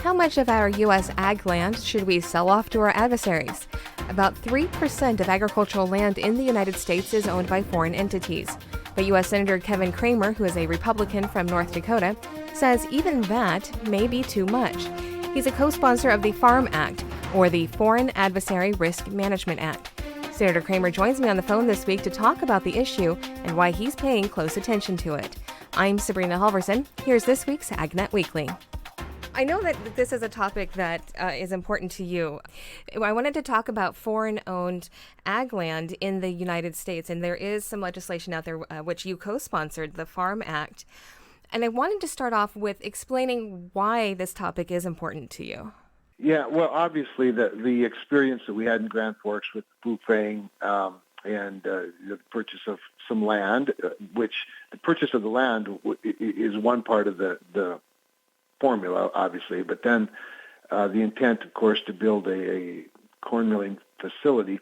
How much of our U.S. ag land should we sell off to our adversaries? About 3% of agricultural land in the United States is owned by foreign entities. But U.S. Senator Kevin Cramer, who is a Republican from North Dakota, says even that may be too much. He's a co-sponsor of the FARM Act, or the Foreign Adversary Risk Management Act. Senator Cramer joins me on the phone this week to talk about the issue and why he's paying close attention to it. I'm Sabrina Halverson. Here's this week's AgNet Weekly. I know that this is a topic that is important to you. I wanted to talk about foreign-owned ag land in the United States, and there is some legislation out there which you co-sponsored, the FARM Act. And I wanted to start off with explaining why this topic is important to you. Yeah, well, obviously the experience that we had in Grand Forks with Fufeng and the purchase of some land, which the purchase of the land is one part of the formula, obviously, but then the intent, of course, to build a corn milling facility,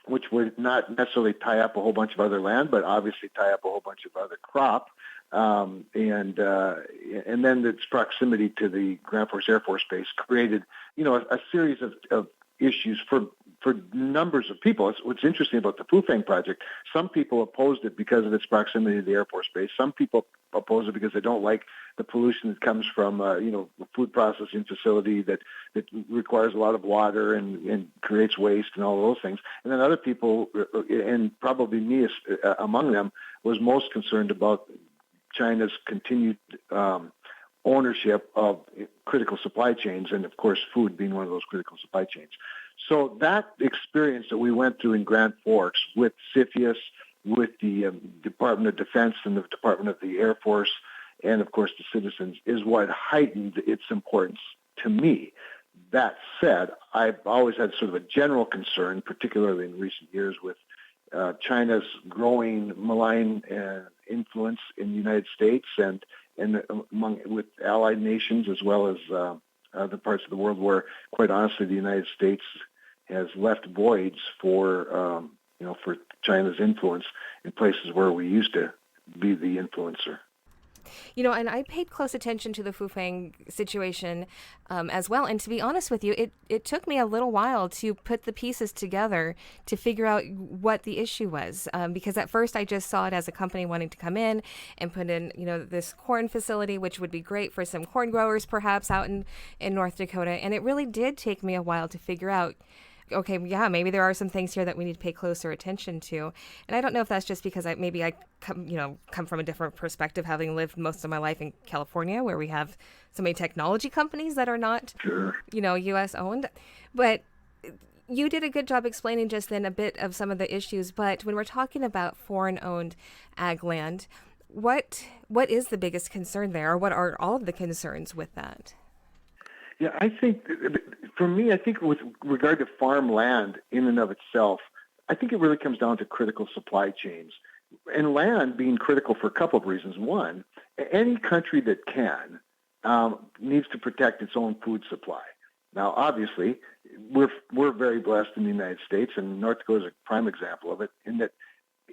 which would not necessarily tie up a whole bunch of other land, but obviously tie up a whole bunch of other crop, and then its proximity to the Grand Forks Air Force Base created, a series of issues for numbers of people. What's interesting about the Fufeng project, some people opposed it because of its proximity to the Air Force Base. Some people oppose it because they don't like the pollution that comes from, a food processing facility that requires a lot of water and creates waste and all those things. And then other people, and probably me among them, was most concerned about China's continued ownership of critical supply chains, and of course food being one of those critical supply chains. So that experience that we went through in Grand Forks with CFIUS, with the Department of Defense and the Department of the Air Force, and of course the citizens, is what heightened its importance to me. That said, I've always had sort of a general concern, particularly in recent years, with China's growing malign influence in the United States and with allied nations, as well as other parts of the world where, quite honestly, the United States has left voids for China's influence in places where we used to be the influencer. And I paid close attention to the Fufeng situation as well. And to be honest with you, it took me a little while to put the pieces together to figure out what the issue was. Because at first I just saw it as a company wanting to come in and put in, this corn facility, which would be great for some corn growers perhaps out in North Dakota. And it really did take me a while to figure out, okay, yeah, maybe there are some things here that we need to pay closer attention to. And I don't know if that's just because I come from a different perspective, having lived most of my life in California, where we have so many technology companies that are not, U.S. owned. But you did a good job explaining just then a bit of some of the issues. But when we're talking about foreign-owned ag land, what is the biggest concern there, or what are all of the concerns with that? Yeah, I think, for me, with regard to farmland in and of itself, I think it really comes down to critical supply chains. And land being critical for a couple of reasons. One, any country that can needs to protect its own food supply. Now, obviously, we're very blessed in the United States, and North Dakota is a prime example of it, in that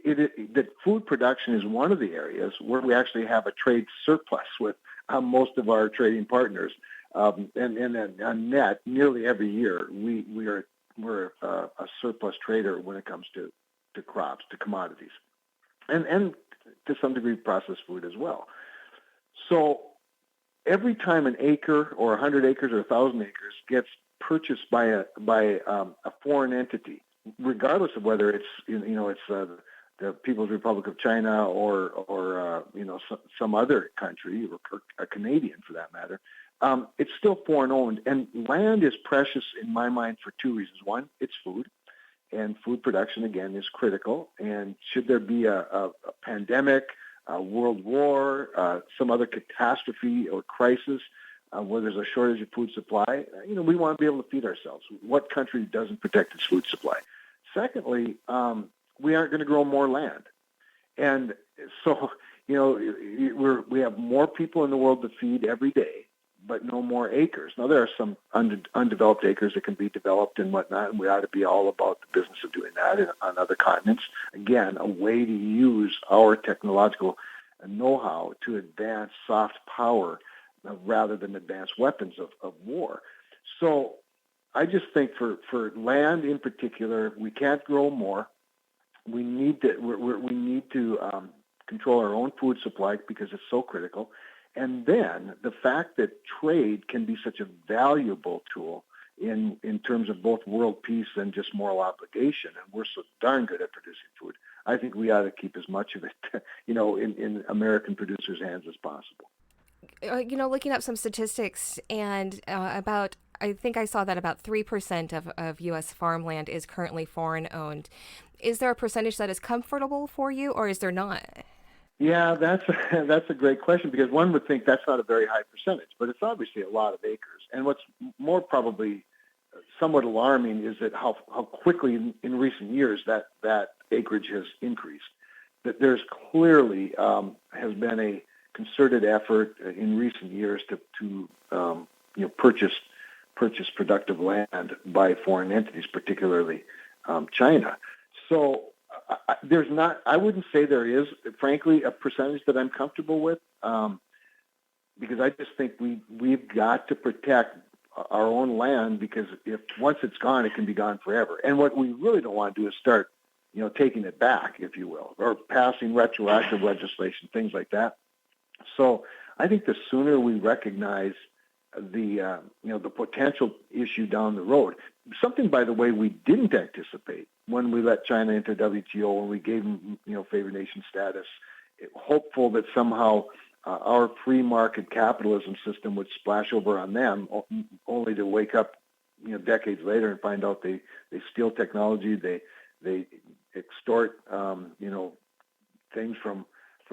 that food production is one of the areas where we actually have a trade surplus with most of our trading partners. And on net, nearly every year, we're a surplus trader when it comes to crops, to commodities, and to some degree processed food as well. So every time an acre or 100 acres or 1,000 acres gets purchased by a foreign entity, regardless of whether it's the People's Republic of China or some other country, or a Canadian for that matter. It's still foreign-owned, and land is precious in my mind for two reasons. One, it's food, and food production, again, is critical. And should there be a pandemic, a world war, some other catastrophe or crisis where there's a shortage of food supply, we want to be able to feed ourselves. What country doesn't protect its food supply? Secondly, we aren't going to grow more land. And so, we have more people in the world to feed every day, but no more acres. Now, there are some undeveloped acres that can be developed and whatnot, and we ought to be all about the business of doing that on other continents. Again, a way to use our technological know-how to advance soft power rather than advanced weapons of war. So I just think for land in particular, we can't grow more. We need to control our own food supply because it's so critical. And then the fact that trade can be such a valuable tool in terms of both world peace and just moral obligation, and we're so darn good at producing food, I think we ought to keep as much of it, in American producers' hands as possible. Looking up some statistics, and I think I saw that about 3% of U.S. farmland is currently foreign owned. Is there a percentage that is comfortable for you, or is there not? Yeah, that's a great question, because one would think that's not a very high percentage, but it's obviously a lot of acres. And what's more probably somewhat alarming is that how quickly in recent years that acreage has increased. That there's clearly has been a concerted effort in recent years to purchase productive land by foreign entities, particularly China. So there's not. I wouldn't say there is, frankly, a percentage that I'm comfortable with, because I just think we've got to protect our own land, because if once it's gone, it can be gone forever. And what we really don't want to do is start, taking it back, if you will, or passing retroactive legislation, things like that. So I think the sooner we recognize the potential issue down the road, something, by the way, we didn't anticipate when we let China into WTO, when we gave them, favored nation status, hopeful that somehow our free market capitalism system would splash over on them, only to wake up, decades later and find out they steal technology, they extort, things from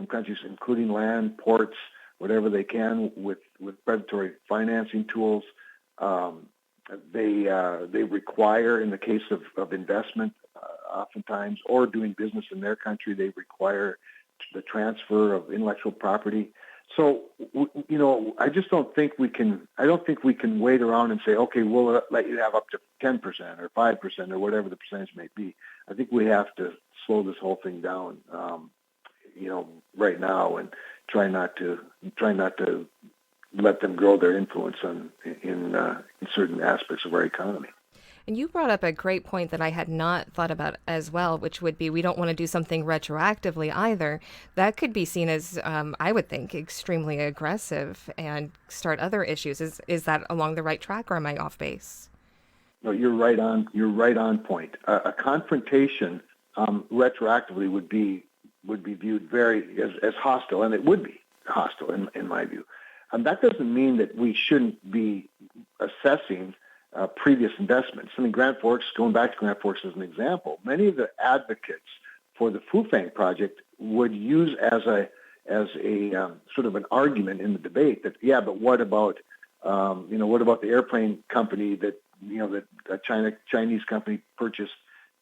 countries, including land, ports, whatever they can, with predatory financing tools. They require, in the case of investment, oftentimes, or doing business in their country, they require the transfer of intellectual property. So, I just don't think we can. I don't think we can wait around and say, okay, we'll let you have up to 10% or 5% or whatever the percentage may be. I think we have to slow this whole thing down, right now, and try not to let them grow their influence in certain aspects of our economy. And you brought up a great point that I had not thought about as well, which would be we don't want to do something retroactively either. That could be seen as, I would think, extremely aggressive and start other issues. Is that along the right track, or am I off base? No, you're right on. You're right on point. A confrontation retroactively would be viewed as hostile, and it would be hostile in my view. That doesn't mean that we shouldn't be assessing previous investments. I mean, going back to Grand Forks as an example, many of the advocates for the Fufang project would use as a sort of an argument in the debate that, yeah, but what about the airplane company that a Chinese company purchased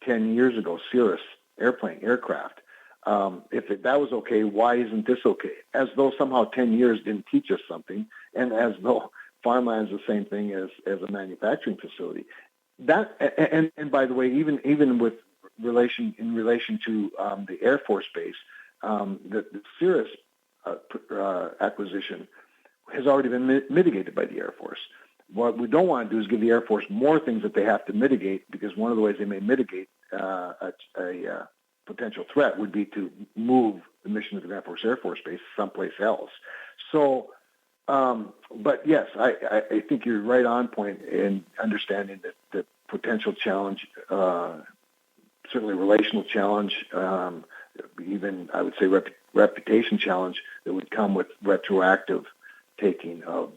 10 years ago, Cirrus aircraft? If that was okay, why isn't this okay? As though somehow 10 years didn't teach us something, and as though farmland is the same thing as a manufacturing facility. That and by the way, even with relation to the Air Force Base, the Cirrus acquisition has already been mitigated by the Air Force. What we don't want to do is give the Air Force more things that they have to mitigate, because one of the ways they may mitigate a potential threat would be to move the mission of the Grand Forks Air Force Base someplace else. So, but yes, I think you're right on point in understanding that the potential challenge, certainly relational challenge, even I would say reputation challenge that would come with retroactive taking of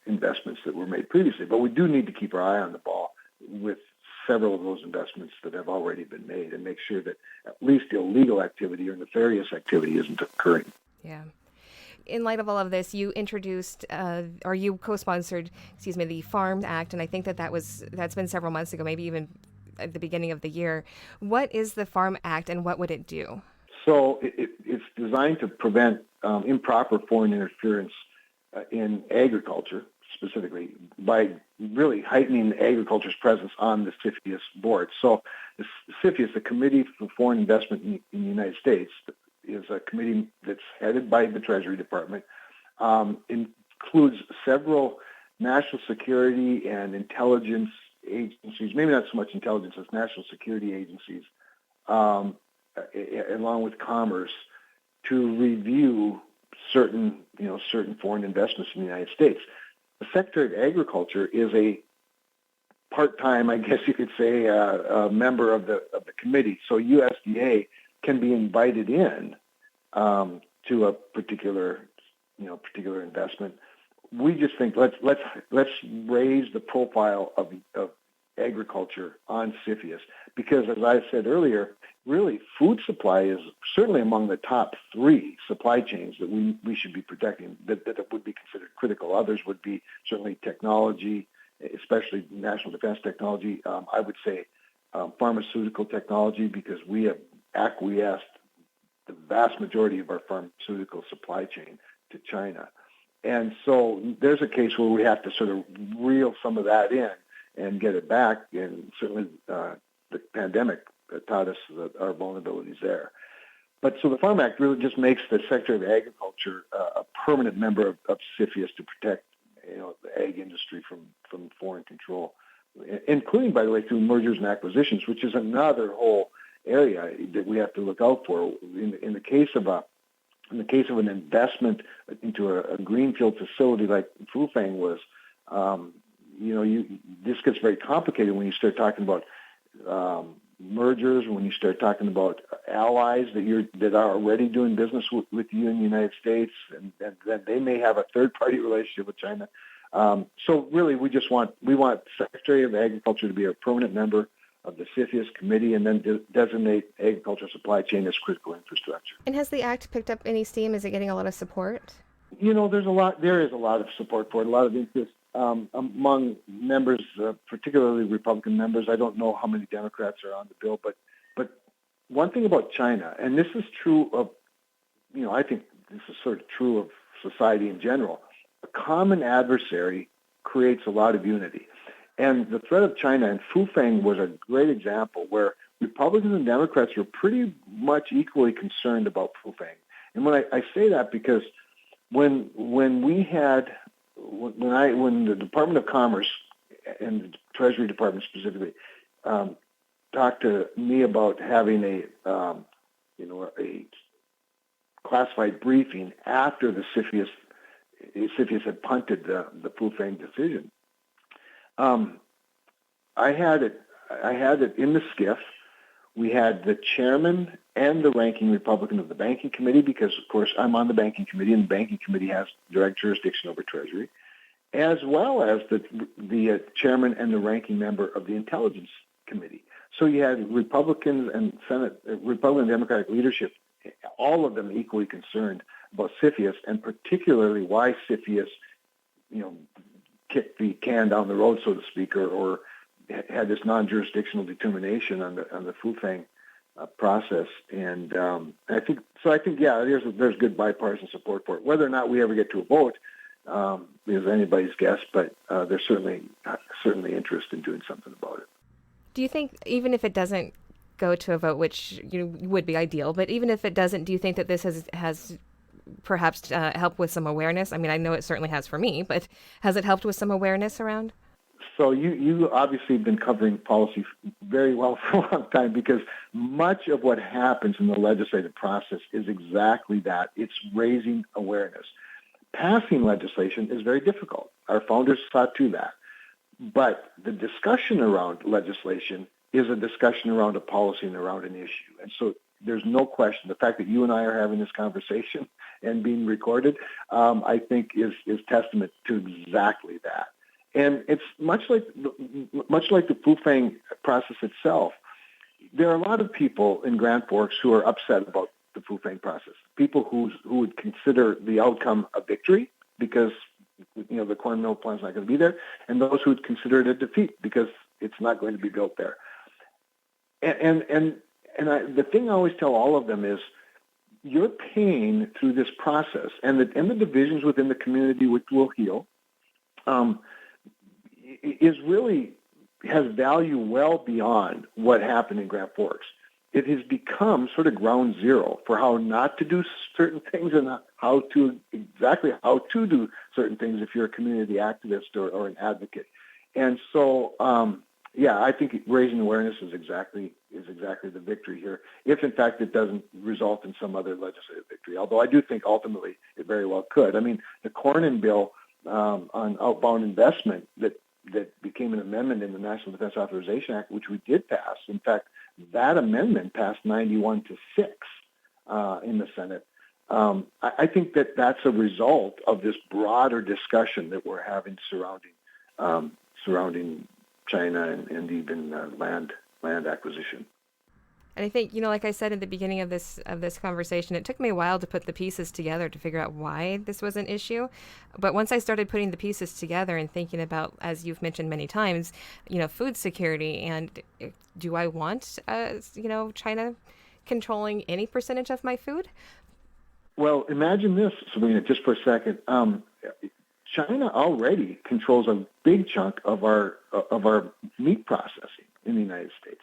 investments that were made previously. But we do need to keep our eye on the ball with several of those investments that have already been made, and make sure that at least illegal activity or nefarious activity isn't occurring. Yeah. In light of all of this, you introduced, or you co-sponsored, the Farm Act, and I think that's been several months ago, maybe even at the beginning of the year. What is the Farm Act, and what would it do? So it's designed to prevent improper foreign interference in agriculture, specifically, by really heightening agriculture's presence on the CFIUS board. So the CFIUS, the Committee for Foreign Investment in the United States, is a committee that's headed by the Treasury Department, includes several national security and intelligence agencies, maybe not so much intelligence as national security agencies, along with commerce, to review certain foreign investments in the United States. The Secretary of Agriculture is a part-time, I guess you could say, a member of the committee. So USDA can be invited in to a particular investment. We just think let's raise the profile of agriculture on CFIUS, because, as I said earlier, really food supply is certainly among the top 3 supply chains that we should be protecting, that would be considered critical. Others would be certainly technology, especially national defense technology. I would say pharmaceutical technology, because we have acquiesced the vast majority of our pharmaceutical supply chain to China. And so there's a case where we have to sort of reel some of that in and get it back. And certainly the pandemic taught us our vulnerabilities there. But so the Farm Act really just makes the Secretary of Agriculture a permanent member of CFIUS to protect the ag industry from foreign control, including, by the way, through mergers and acquisitions, which is another whole area that we have to look out for. In the case of an investment into a greenfield facility like Fufeng was, this gets very complicated when you start talking about mergers, when you start talking about allies that are already doing business with you in the United States, and that they may have a third-party relationship with China. So really, we want Secretary of Agriculture to be a permanent member of the CFIUS committee, and then designate agricultural supply chain as critical infrastructure. And has the act picked up any steam? Is it getting a lot of support? There is a lot of support for it, a lot of interest among members, particularly Republican members. I don't know how many Democrats are on the bill, but one thing about China, and this is true of, I think this is sort of true of society in general, a common adversary creates a lot of unity. And the threat of China, and Fufeng was a great example where Republicans and Democrats were pretty much equally concerned about Fufeng. And when I say that, because when the Department of Commerce and the Treasury Department specifically talked to me about having a classified briefing after the CFIUS had punted the Fufeng decision, I had it in the skiff. We had the chairman and the ranking Republican of the Banking Committee, because, of course, I'm on the Banking Committee, and the Banking Committee has direct jurisdiction over Treasury, as well as the chairman and the ranking member of the Intelligence Committee. So you had Republicans and Republican and Democratic leadership, all of them equally concerned about CFIUS, and particularly why CFIUS, kicked the can down the road, so to speak, or had this non-jurisdictional determination on the Fufeng process. And I think there's good bipartisan support for it. Whether or not we ever get to a vote is anybody's guess, but there's certainly interest in doing something about it. Do you think, even if it doesn't go to a vote, which would be ideal, but even if it doesn't, do you think that this has perhaps helped with some awareness? I mean, I know it certainly has for me, but has it helped with some awareness around? So you obviously have been covering policy very well for a long time, because much of what happens in the legislative process is exactly that. It's raising awareness. Passing legislation is very difficult. Our founders sought to that. But the discussion around legislation is a discussion around a policy and around an issue. And so there's no question. The fact that you and I are having this conversation and being recorded, I think is testament to exactly that. And it's much like the Fufeng process itself. There are a lot of people in Grand Forks who are upset about the Fufeng process. People who would consider the outcome a victory because the corn mill plant's not going to be there, and those who would consider it a defeat because it's not going to be built there. And the thing I always tell all of them is, your pain through this process and the divisions within the community, which will heal, has value well beyond what happened in Grand Forks. it has become sort of ground zero for how not to do certain things and exactly how to do certain things if you're a community activist or an advocate. And so, I think raising awareness is exactly the victory here, if in fact it doesn't result in some other legislative victory. Although I do think ultimately it very well could. I mean, the Cornyn bill on outbound investment that became an amendment in the National Defense Authorization Act, which we did pass. In fact, that amendment passed 91-6 in the Senate. I think that that's a result of this broader discussion that we're having surrounding China and even land acquisition. And I think, like I said at the beginning of this conversation, it took me a while to put the pieces together to figure out why this was an issue. But once I started putting the pieces together and thinking about, as you've mentioned many times, food security, and do I want, China controlling any percentage of my food? Well, imagine this, Sabrina, just for a second. China already controls a big chunk of our meat processing in the United States,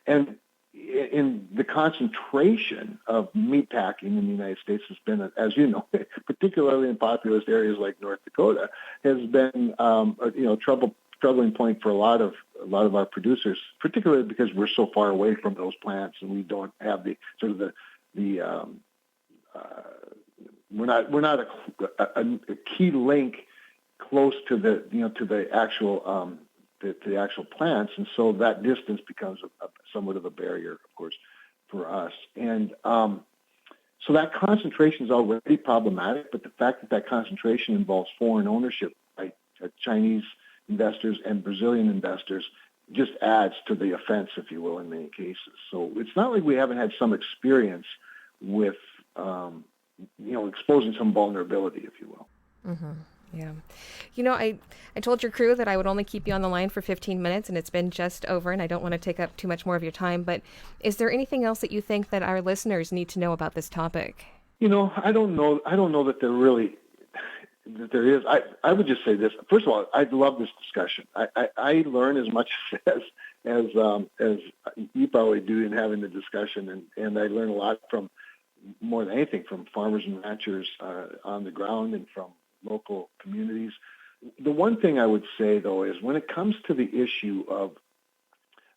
and in the concentration of meat packing in the United States has been, as you know, particularly in populous areas like North Dakota, has been a troubling point for a lot of our producers, particularly because we're so far away from those plants and we don't have the sort of we're not a key link close to the actual plants, and so that distance becomes somewhat of a barrier, of course, for us. And so that concentration is already problematic, but the fact that concentration involves foreign ownership by Chinese investors and Brazilian investors just adds to the offense, if you will, in many cases. So it's not like we haven't had some experience with, exposing some vulnerability, if you will. Mm-hmm. Yeah. I told your crew that I would only keep you on the line for 15 minutes, and it's been just over, and I don't want to take up too much more of your time, but is there anything else that you think that our listeners need to know about this topic? I don't know that there is. I would just say this. First of all, I love this discussion. I learn as much as you probably do in having the discussion, and I learn a lot from, more than anything, from farmers and ranchers on the ground and from local communities. The one thing I would say, though, is when it comes to the issue of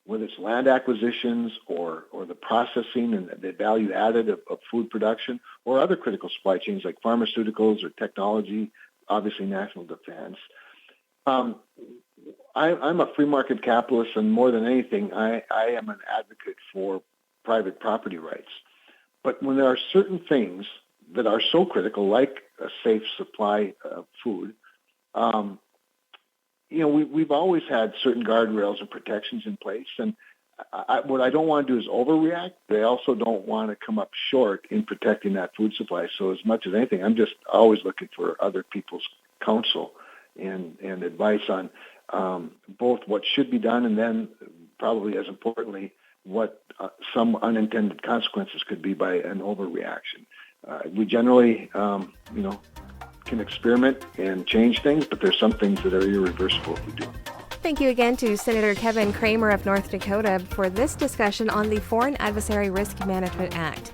whether it's land acquisitions or the processing and the value added of food production or other critical supply chains like pharmaceuticals or technology, obviously national defense, I'm a free market capitalist, and more than anything, I am an advocate for private property rights. But when there are certain things that are so critical, like a safe supply of food, we've always had certain guardrails and protections in place. And what I don't want to do is overreact. But I also don't want to come up short in protecting that food supply. So as much as anything, I'm just always looking for other people's counsel and advice on both what should be done and then, probably as importantly, what some unintended consequences could be by an overreaction. We generally, can experiment and change things, but there's some things that are irreversible if we do. Thank you again to Senator Kevin Cramer of North Dakota for this discussion on the Foreign Adversary Risk Management Act.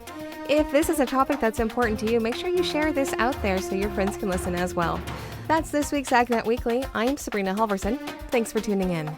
If this is a topic that's important to you, make sure you share this out there so your friends can listen as well. That's this week's AgNet Weekly. I'm Sabrina Halverson. Thanks for tuning in.